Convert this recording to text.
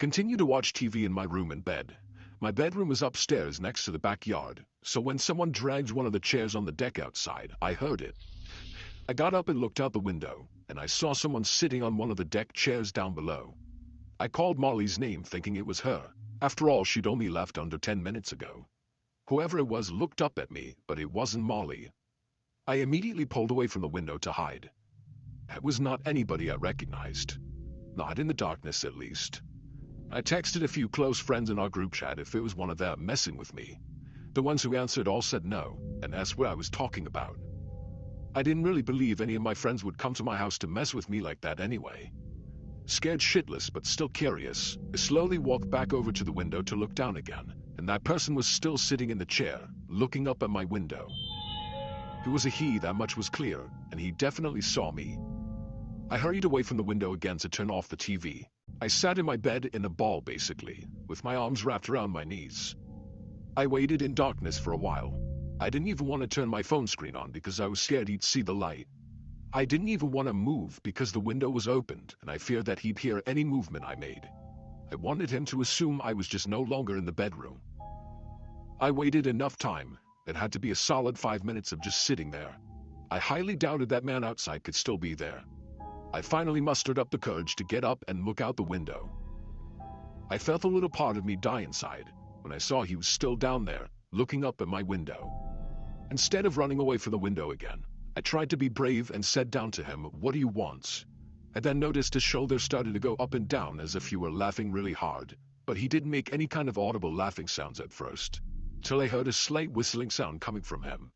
continued to watch TV in my room and bed. My bedroom was upstairs next to the backyard, so when someone dragged one of the chairs on the deck outside, I heard it. I got up and looked out the window, and I saw someone sitting on one of the deck chairs down below. I called Molly's name thinking it was her. After all, she'd only left under 10 minutes ago. Whoever it was looked up at me, but it wasn't Molly. I immediately pulled away from the window to hide. It was not anybody I recognized. Not in the darkness, at least. I texted a few close friends in our group chat if it was one of them messing with me. The ones who answered all said no, and asked what I was talking about. I didn't really believe any of my friends would come to my house to mess with me like that anyway. Scared shitless but still curious, I slowly walked back over to the window to look down again, and that person was still sitting in the chair, looking up at my window. It was a he, that much was clear, and he definitely saw me. I hurried away from the window again to turn off the TV. I sat in my bed in a ball basically, with my arms wrapped around my knees. I waited in darkness for a while. I didn't even want to turn my phone screen on because I was scared he'd see the light. I didn't even want to move because the window was opened and I feared that he'd hear any movement I made. I wanted him to assume I was just no longer in the bedroom. I waited enough time. It had to be a solid 5 minutes of just sitting there. I highly doubted that man outside could still be there. I finally mustered up the courage to get up and look out the window. I felt a little part of me die inside when I saw he was still down there, looking up at my window. Instead of running away from the window again, I tried to be brave and said down to him, "What do you want?" I then noticed his shoulders started to go up and down as if he were laughing really hard, but he didn't make any kind of audible laughing sounds at first, till I heard a slight whistling sound coming from him.